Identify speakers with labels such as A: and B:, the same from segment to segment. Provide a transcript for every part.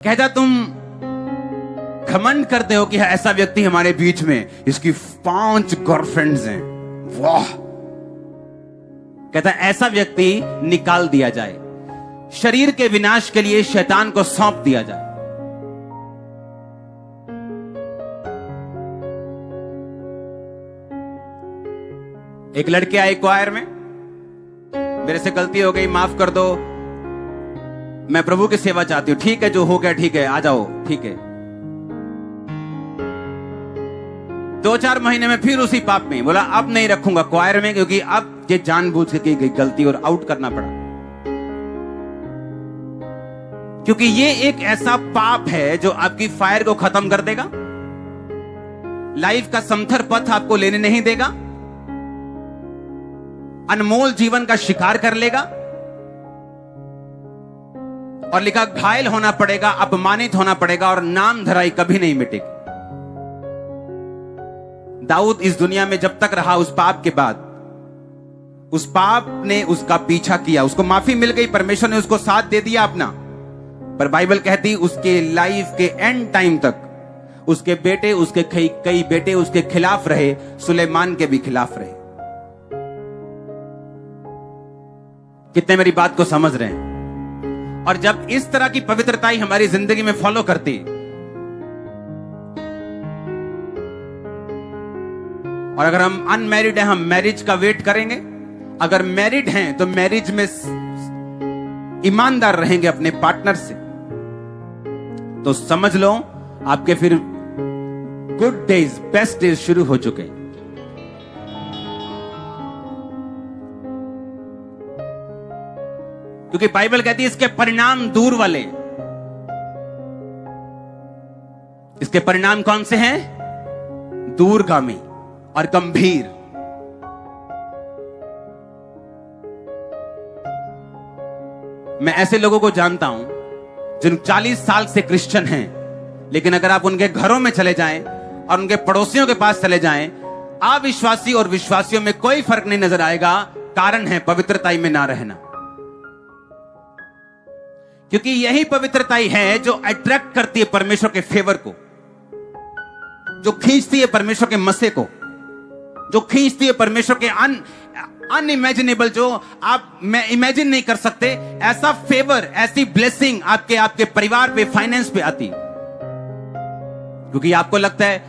A: कहता तुम घमंड करते हो कि ऐसा व्यक्ति हमारे बीच में, इसकी 5 गर्लफ्रेंड्स हैं, वाह। कहता ऐसा व्यक्ति निकाल दिया जाए, शरीर के विनाश के लिए शैतान को सौंप दिया जाए। एक लड़के आए क्वायर में, मेरे से गलती हो गई, माफ कर दो, मैं प्रभु की सेवा चाहती हूं। ठीक है, जो हो गया ठीक है, आ जाओ, ठीक है। 2-4 महीने में फिर उसी पाप में बोला अब नहीं रखूंगा क्वायर में, क्योंकि अब ये जानबूझ के की गई गलती और आउट करना पड़ा, क्योंकि ये एक ऐसा पाप है जो आपकी फायर को खत्म कर देगा, लाइफ का समथर पथ आपको लेने नहीं देगा, अनमोल जीवन का शिकार कर लेगा, और लिखा घायल होना पड़ेगा, अपमानित होना पड़ेगा, और नाम धराई कभी नहीं मिटेगी। दाऊद इस दुनिया में जब तक रहा, उस पाप के बाद, उस पाप ने उसका पीछा किया, उसको माफी मिल गई, परमेश्वर ने उसको साथ दे दिया अपना, पर बाइबल कहती उसके लाइफ के एंड टाइम तक उसके बेटे, उसके कई बेटे उसके खिलाफ रहे, सुलेमान के भी खिलाफ रहे। कितने मेरी बात को समझ रहे हैं? और जब इस तरह की पवित्रता ही हमारी जिंदगी में फॉलो करती, और अगर हम अनमैरिड हैं, हम मैरिज का वेट करेंगे, अगर मैरिड हैं तो मैरिज में ईमानदार रहेंगे अपने पार्टनर से, तो समझ लो आपके फिर गुड डेज, बेस्ट डेज शुरू हो चुके हैं। क्योंकि बाइबल कहती है इसके परिणाम दूर वाले, इसके परिणाम कौन से हैं? दूरगामी और गंभीर। मैं ऐसे लोगों को जानता हूं जिन 40 साल से क्रिश्चियन हैं, लेकिन अगर आप उनके घरों में चले जाएं और उनके पड़ोसियों के पास चले जाएं, अविश्वासी और विश्वासियों में कोई फर्क नहीं नजर आएगा। कारण है पवित्रता में ना रहना, क्योंकि यही पवित्रता है जो अट्रैक्ट करती है परमेश्वर के फेवर को, जो खींचती है परमेश्वर के मसे को, जो खींचती है परमेश्वर के अनइमेजिनेबल, जो आप मैं इमेजिन नहीं कर सकते, ऐसा फेवर, ऐसी ब्लेसिंग आपके परिवार पे, फाइनेंस पे आती, क्योंकि आपको लगता है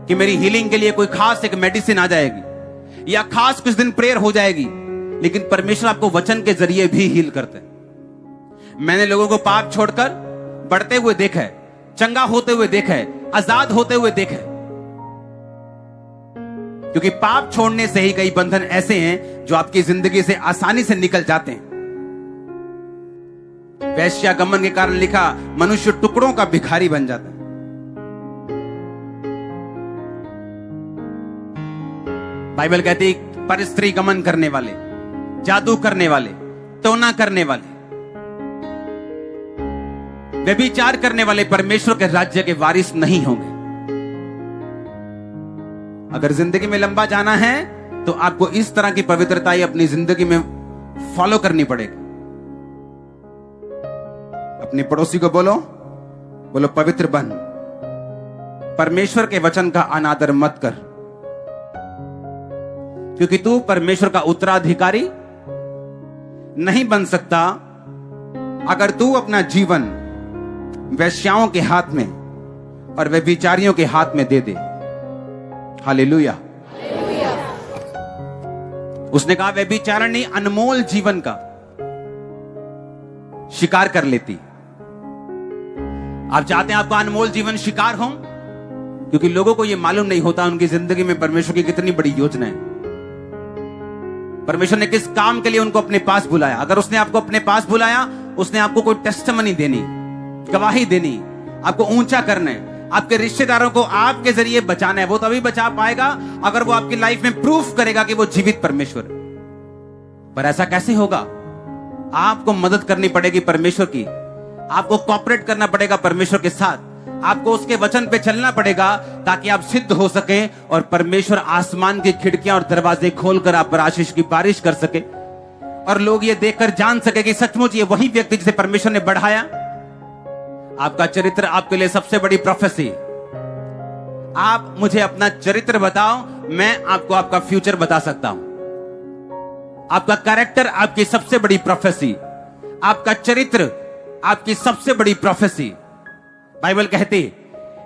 A: कि मेरी हीलिंग के लिए कोई खास एक मेडिसिन आ जाएगी या खास कुछ दिन प्रेयर हो जाएगी, लेकिन परमेश्वर आपको वचन के जरिए भी हील करते हैं। मैंने लोगों को पाप छोड़कर बढ़ते हुए देखा है, चंगा होते हुए देखा है, आजाद होते हुए देखा है, क्योंकि पाप छोड़ने से ही कई बंधन ऐसे हैं जो आपकी जिंदगी से आसानी से निकल जाते हैं। वैश्यागमन के कारण लिखा मनुष्य टुकड़ों का भिखारी बन जाता है। बाइबल कहती है परस्त्री गमन करने वाले, जादू करने वाले, टोना करने वाले, व्यभिचार करने वाले परमेश्वर के राज्य के वारिस नहीं होंगे। अगर जिंदगी में लंबा जाना है तो आपको इस तरह की पवित्रता अपनी जिंदगी में फॉलो करनी पड़ेगी। अपने पड़ोसी को बोलो पवित्र बन, परमेश्वर के वचन का अनादर मत कर, क्योंकि तू परमेश्वर का उत्तराधिकारी नहीं बन सकता अगर तू अपना जीवन वैश्याओं के हाथ में और व्यभिचारियों के हाथ में दे दे। हालेलुया। उसने कहा व्यभिचारिणी अनमोल जीवन का शिकार कर लेती। आप चाहते हैं आपका अनमोल जीवन शिकार हो, क्योंकि लोगों को यह मालूम नहीं होता उनकी जिंदगी में परमेश्वर की कितनी बड़ी योजना है, परमेश्वर ने किस काम के लिए उनको अपने पास बुलाया। अगर उसने आपको अपने पास बुलाया, उसने आपको कोई टेस्टिमनी देनी, गवाही देनी, आपको ऊंचा करना है, आपके रिश्तेदारों को आपके जरिए बचाना है। वो तभी बचा पाएगा अगर वो आपकी लाइफ में प्रूफ करेगा कि वो जीवित परमेश्वर है। पर ऐसा कैसे होगा? आपको मदद करनी पड़ेगी परमेश्वर की, आपको कोऑपरेट करना पड़ेगा परमेश्वर के साथ, आपको उसके वचन पे चलना पड़ेगा ताकि आप सिद्ध हो सके और परमेश्वर आसमान की खिड़कियां और दरवाजे खोलकर आप पर आशीष की बारिश कर सके, और लोग ये देखकर जान सके कि सचमुच ये वही व्यक्ति जिसे परमेश्वर ने बढ़ाया, आपका चरित्र आपके लिए सबसे बड़ी प्रोफेसी। आप मुझे अपना चरित्र बताओ, मैं आपको आपका फ्यूचर बता सकता हूं। आपका कैरेक्टर आपकी सबसे बड़ी प्रोफेसी, आपका चरित्र आपकी सबसे बड़ी प्रोफेसी। बाइबल कहती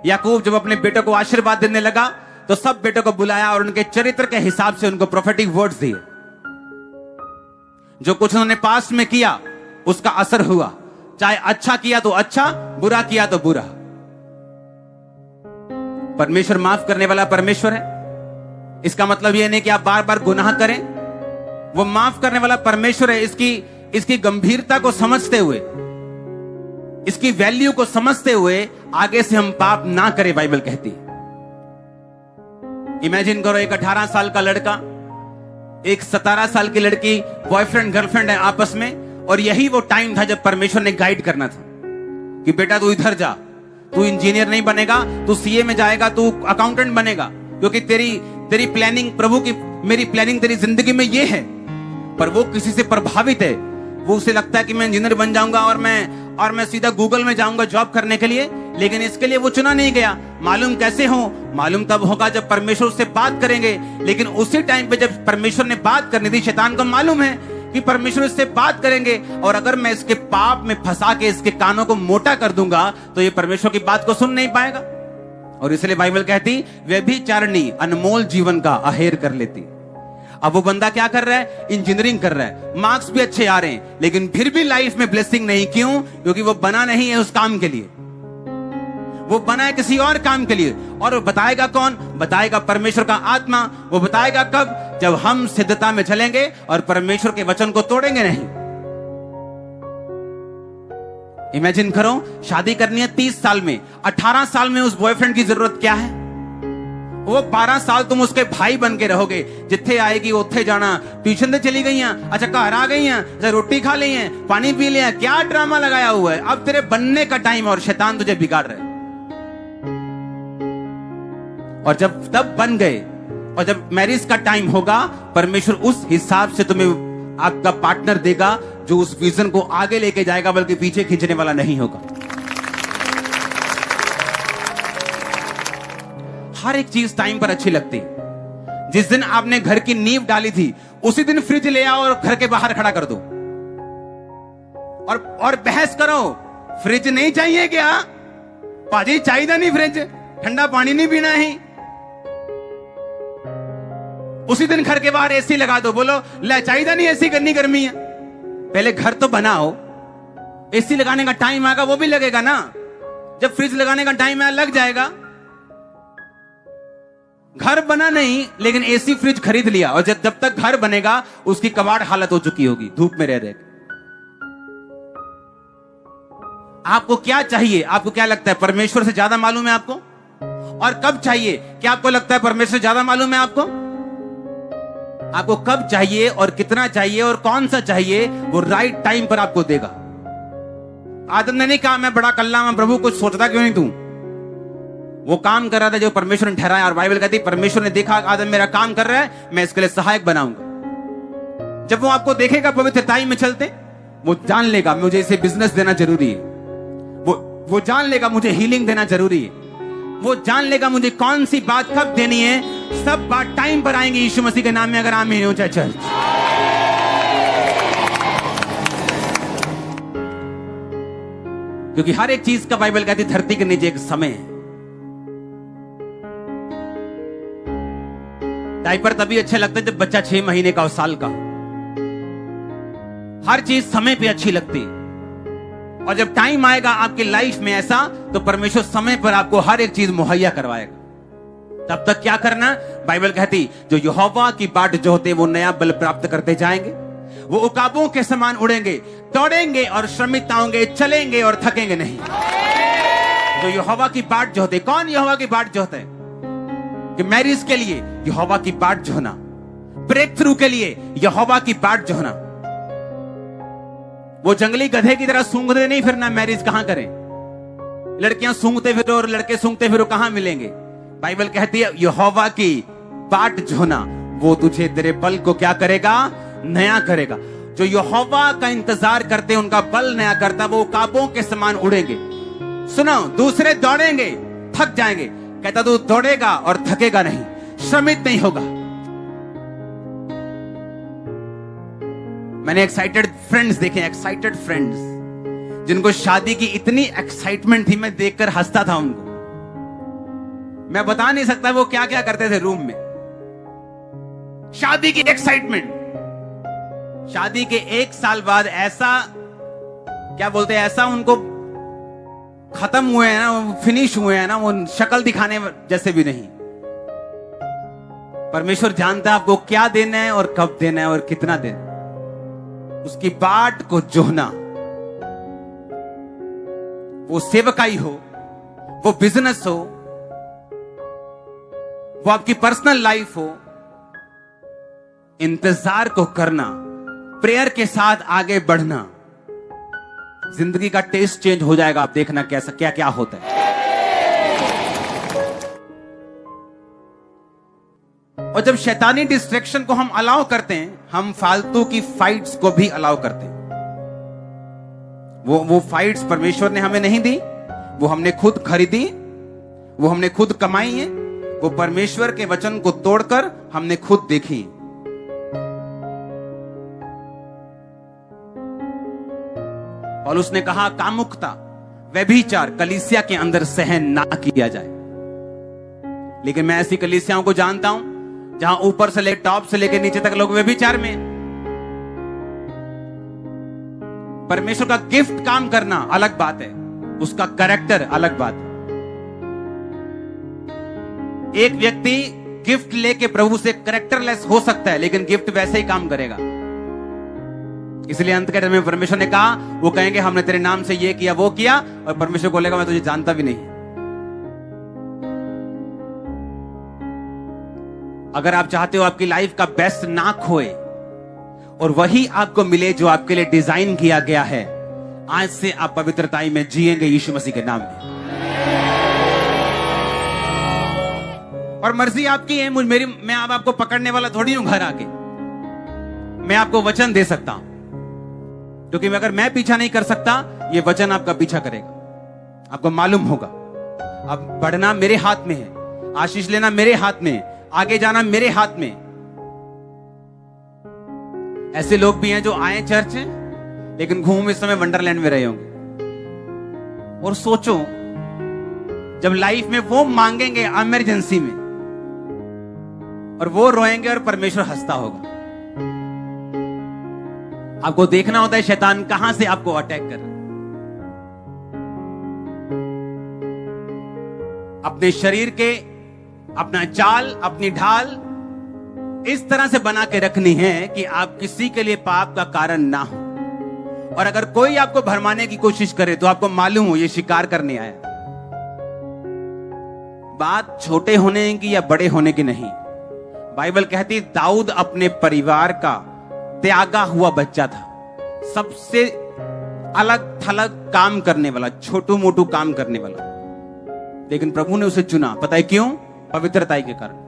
A: याकूब जब अपने बेटों को आशीर्वाद देने लगा तो सब बेटों को बुलाया और उनके चरित्र के हिसाब से उनको प्रोफेटिक वर्ड्स दिए। जो कुछ उन्होंने पास्ट में किया उसका असर हुआ, चाहे अच्छा किया तो अच्छा, बुरा किया तो बुरा। परमेश्वर माफ करने वाला परमेश्वर है। इसका मतलब यह नहीं कि आप बार बार गुनाह करें। वो माफ करने वाला परमेश्वर है। इसकी गंभीरता को समझते हुए, इसकी वैल्यू को समझते हुए आगे से हम पाप ना करें, बाइबल कहती है। इमेजिन करो, एक 18 साल का लड़का, एक 17 साल की लड़की, बॉयफ्रेंड गर्लफ्रेंड है आपस में, और यही वो टाइम था जब परमेश्वर ने गाइड करना था कि बेटा तू इधर जा, तू इंजीनियर नहीं बनेगा, तू सीए में जाएगा, तू अकाउंटेंट बनेगा, क्योंकि तेरी प्लानिंग, प्रभु की मेरी प्लानिंग तेरी जिंदगी में ये है। पर वो किसी से प्रभावित है, वो उसे लगता है कि मैं इंजीनियर बन जाऊंगा और मैं सीधा गूगल में जाऊंगा जॉब करने के लिए, लेकिन इसके लिए वो चुना नहीं गया। मालूम कैसे हो? मालूम तब होगा जब परमेश्वर उससे बात करेंगे। लेकिन उसी टाइम पे जब परमेश्वर ने बात करनी थी, शैतान को मालूम है कि परमेश्वर इससे बात करेंगे, और अगर मैं इसके पाप में फंसा के इसके कानों को मोटा कर दूंगा तो ये परमेश्वर की बात को सुन नहीं पाएगा। और इसलिए बाइबल कहती व्यभिचारिणी अनमोल जीवन का अहेर कर लेती। अब वो बंदा क्या कर रहा है? इंजीनियरिंग कर रहा है, मार्क्स भी अच्छे आ रहे हैं, लेकिन फिर भी लाइफ में ब्लेसिंग नहीं। क्यों? क्योंकि वो बना नहीं है उस काम के लिए, वो बना है किसी और काम के लिए। और वो बताएगा कौन? बताएगा परमेश्वर का आत्मा। वो बताएगा कब? जब हम सिद्धता में चलेंगे और परमेश्वर के वचन को तोड़ेंगे नहीं। इमेजिन करो, शादी करनी है 30 साल में, 18 साल में उस बॉयफ्रेंड की जरूरत क्या है? वो 12 साल तुम उसके भाई बन के रहोगे, जिथे आएगी उथे जाना, ट्यूशन से चली गई हैं, अच्छा घर आ गई हैं, अच्छा रोटी खा ली है, पानी पी लिया, क्या ड्रामा लगाया हुआ है। अब तेरे बनने का टाइम और शैतान तुझे बिगाड़ रहा है। और जब तब बन गए और जब मैरिज का टाइम होगा, परमेश्वर उस हिसाब से तुम्हें आपका पार्टनर देगा जो उस विजन को आगे लेके जाएगा, बल्कि पीछे खींचने वाला नहीं होगा। हर एक चीज टाइम पर अच्छी लगती। जिस दिन आपने घर की नींव डाली थी, उसी दिन फ्रिज ले आओ और घर के बाहर खड़ा कर दो और बहस करो, फ्रिज नहीं चाहिए क्या? पाजी चाहिए नहीं फ्रिज, ठंडा पानी नहीं पीना है। उसी दिन घर के बाहर एसी लगा दो, बोलो ले चाहिए नहीं एसी, करनी गर्मी है। पहले घर तो बनाओ, एसी लगाने का टाइम आएगा वो भी लगेगा ना। जब फ्रिज लगाने का टाइम आया लग जाएगा। घर बना नहीं, लेकिन एसी फ्रिज खरीद लिया, और जब तक घर बनेगा उसकी कबाड़ हालत हो चुकी होगी धूप में रह रहे। आपको क्या चाहिए? आपको क्या लगता है परमेश्वर से ज्यादा मालूम है आपको? और कब चाहिए? क्या आपको लगता है परमेश्वर से ज्यादा मालूम है आपको? आपको कब चाहिए और कितना चाहिए और कौन सा चाहिए, वो राइट टाइम पर आपको देगा। आदम ने नहीं कहा मैं बड़ा कल्ला हूं प्रभु, कुछ सोचता क्यों नहीं तू? वो काम कर रहा था जो परमेश्वर ने ठहराया। और बाइबल कहती है परमेश्वर ने देखा आदम मेरा काम कर रहा है, मैं इसके लिए सहायक बनाऊंगा। जब वो आपको देखेगा पवित्रताई में चलते, वो जान लेगा मुझे इसे बिजनेस देना जरूरी है। वो जान लेगा मुझे हीलिंग देना जरूरी है। वो जान लेगा मुझे कौन सी बात कब देनी है। सब बात टाइम पर आएंगी यीशु मसीह के नाम में। अगर आमीन हो जाए चर्च। क्योंकि हर एक चीज का बाइबल कहती है धरती के नीचे एक समय है। डायपर तभी अच्छे लगते जब बच्चा 6 महीने का और साल का। हर चीज समय पे अच्छी लगती, और जब टाइम आएगा आपकी लाइफ में ऐसा, तो परमेश्वर समय पर आपको हर एक चीज मुहैया करवाएगा। तब तक क्या करना? बाइबल कहती जो यहोवा की बाट जोहते वो नया बल प्राप्त करते जाएंगे। वो उकाबों के समान उड़ेंगे, दौड़ेंगे और श्रमित होंगे, चलेंगे और थकेंगे नहीं। जो यहोवा की बाट जोहते। कौन यहोवा की बाट जोहते हैं? कि मैरिज के लिए यहोवा की बाट जोहना, ब्रेक थ्रू के लिए यहोवा की बाट जोहना। वो जंगली गधे की तरह सूंघते नहीं फिरना। मैरिज कहां करें? लड़कियां सूंघते फिरो और लड़के सूंघते फिरो, कहां मिलेंगे? बाइबल कहती है यहोवा की बाट जोहना, वो तुझे तेरे बल को क्या करेगा? नया करेगा। जो यहोवा का इंतजार करते हैं उनका बल नया करता, वो काबों के समान उड़ेंगे। सुनो, दूसरे दौड़ेंगे, थक जाएंगे, कहता तू दौड़ेगा और थकेगा नहीं, श्रमित नहीं होगा। मैंने एक्साइटेड फ्रेंड्स देखे, एक्साइटेड फ्रेंड्स, जिनको शादी की इतनी एक्साइटमेंट थी, मैं देखकर हंसता था उनको। मैं बता नहीं सकता वो क्या क्या करते थे रूम में। शादी की एक्साइटमेंट। शादी के 1 साल बाद ऐसा, क्या बोलते हैं, ऐसा उनको खत्म हुए हैं ना, फिनिश हुए हैं ना, वो शक्ल दिखाने जैसे भी नहीं। परमेश्वर जानता है आपको क्या देना है और कब देना है और कितना देना है। उसकी बाट को जोहना, वो सेवकाई हो, वो बिजनेस हो, वो आपकी पर्सनल लाइफ हो, इंतजार को करना, प्रेयर के साथ आगे बढ़ना, जिंदगी का टेस्ट चेंज हो जाएगा। आप देखना कैसा क्या क्या होता है। और जब शैतानी डिस्ट्रैक्शन को हम अलाउ करते हैं, हम फालतू की फाइट्स को भी अलाउ करते हैं। वो फाइट्स परमेश्वर ने हमें नहीं दी, वो हमने खुद खरीदी, वो हमने खुद कमाई है, वो परमेश्वर के वचन को तोड़कर हमने खुद देखी। और उसने कहा कामुकता, व्यभिचार कलीसिया के अंदर सहन ना किया जाए। लेकिन मैं ऐसी कलीसियाओं को जानता हूं जहां ऊपर से लेकर टॉप से लेकर नीचे तक लोग व्यभिचार में। परमेश्वर का गिफ्ट काम करना अलग बात है, उसका कैरेक्टर अलग बात है। एक व्यक्ति गिफ्ट लेके प्रभु से कैरेक्टरलेस हो सकता है, लेकिन गिफ्ट वैसे ही काम करेगा। इसलिए अंत के में परमेश्वर ने कहा, वो कहेंगे हमने तेरे नाम से ये किया वो किया, और परमेश्वर बोलेगा मैं तुझे जानता भी नहीं। अगर आप चाहते हो आपकी लाइफ का बेस्ट ना खोए और वही आपको मिले जो आपके लिए डिजाइन किया गया है, आज से आप पवित्रताई में जिएंगे यीशु मसीह के नाम में। और मर्जी आपकी है, मैं अब आपको पकड़ने वाला थोड़ी हूं घर आके। मैं आपको वचन दे सकता हूं, क्योंकि अगर मैं पीछा नहीं कर सकता, ये वचन आपका पीछा करेगा। आपको मालूम होगा अब बढ़ना मेरे हाथ में है, आशीष लेना मेरे हाथ में है, आगे जाना मेरे हाथ में। ऐसे लोग भी हैं जो आए चर्च लेकिन घूम इस समय वंडरलैंड में रहे होंगे। और सोचो जब लाइफ में वो मांगेंगे इमरजेंसी में, और वो रोएंगे और परमेश्वर हंसता होगा। आपको देखना होता है शैतान कहां से आपको अटैक कर। अपने शरीर के अपना चाल, अपनी ढाल इस तरह से बना के रखनी है कि आप किसी के लिए पाप का कारण ना हो। और अगर कोई आपको भरमाने की कोशिश करे तो आपको मालूम हो ये शिकार करने आया। बात छोटे होने की या बड़े होने की नहीं। बाइबल कहती दाऊद अपने परिवार का त्यागा हुआ बच्चा था, सबसे अलग थलग काम करने वाला, छोटू मोटू काम करने वाला, लेकिन प्रभु ने उसे चुना। पता है क्यों? पवित्रताई के कारण।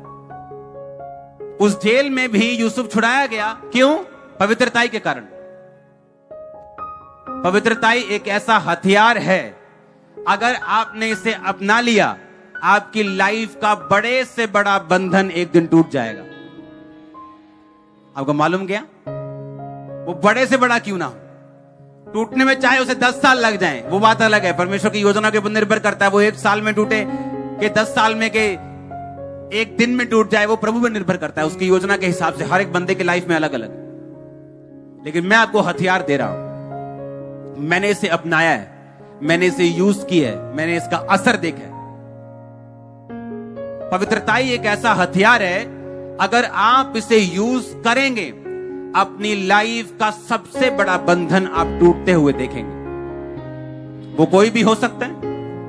A: उस जेल में भी यूसुफ छुड़ाया गया, क्यों? पवित्रताई के कारण। पवित्रताई एक ऐसा हथियार है, अगर आपने इसे अपना लिया, आपकी लाइफ का बड़े से बड़ा बंधन एक दिन टूट जाएगा। आपको मालूम क्या? वो बड़े से बड़ा क्यों ना हो, टूटने में चाहे उसे 10 साल लग जाएं, वो बात अलग है। परमेश्वर की योजना के ऊपर निर्भर करता है। वो 1 साल में टूटे कि 10 साल में के 1 दिन में टूट जाए, वो प्रभु पर निर्भर करता है। उसकी योजना के हिसाब से हर एक बंदे की लाइफ में अलग अलग। लेकिन मैं आपको हथियार दे रहा हूं, मैंने इसे अपनाया है, मैंने इसे यूज किया है, मैंने इसका असर देखा है। पवित्रताई एक ऐसा हथियार है, अगर आप इसे यूज करेंगे, अपनी लाइफ का सबसे बड़ा बंधन आप टूटते हुए देखेंगे। वो कोई भी हो सकता है,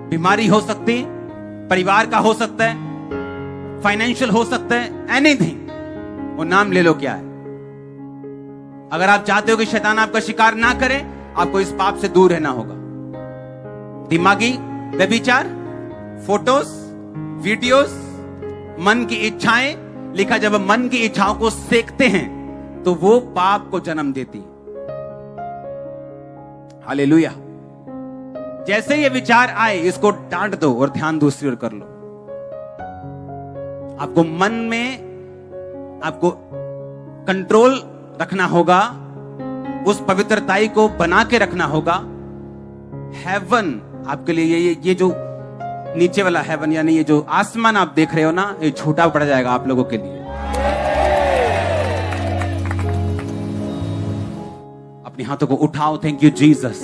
A: बीमारी हो सकती है, परिवार का हो सकता है, फाइनेंशियल हो सकता है, एनीथिंग। वो नाम ले लो क्या है। अगर आप चाहते हो कि शैतान आपका शिकार ना करे, आपको इस पाप से दूर रहना होगा। दिमागी व्यभिचार, फोटोज, वीडियोस, मन की इच्छाएं। लिखा जब मन की इच्छाओं को सेकते हैं तो वो पाप को जन्म देती। हालेलुया। जैसे ये विचार आए इसको डांट दो और ध्यान दूसरी ओर कर लो। आपको मन में आपको कंट्रोल रखना होगा, उस पवित्रताई को बना के रखना होगा। हेवन आपके लिए ये जो नीचे वाला हेवन यानी ये जो आसमान आप देख रहे हो ना, ये छोटा पड़ जाएगा आप लोगों के लिए। अपने हाथों को उठाओ। Thank you Jesus.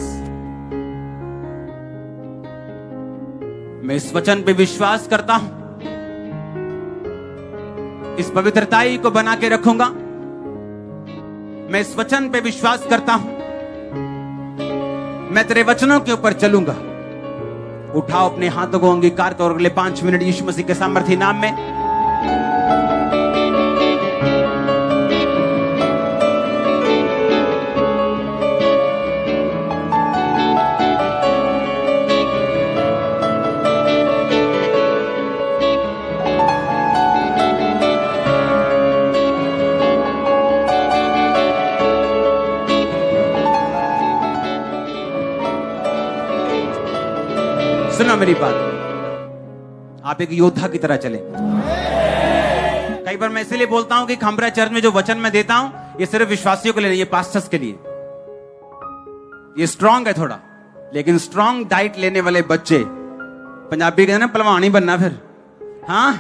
A: मैं इस वचन पे विश्वास करता हूं, इस पवित्रताई को बना के रखूंगा। मैं इस वचन पे विश्वास करता हूं, मैं तेरे वचनों के ऊपर चलूंगा। उठाओ अपने हाथों को, अंगीकार करो। अगले 5 मिनट यीशु मसीह के सामर्थी नाम में सुनो मेरी बात, आप एक योद्धा की तरह चले। कई बार मैं इसीलिए बोलता हूं कि खंबरा चर्च में जो वचन मैं देता हूं ये सिर्फ विश्वासियों के लिए नहीं, ये पास्टर्स के लिए। ये स्ट्रांग है थोड़ा, लेकिन स्ट्रांग डाइट लेने वाले बच्चे, पंजाबी कहते हैं ना पहलवान ही बनना फिर, हाँ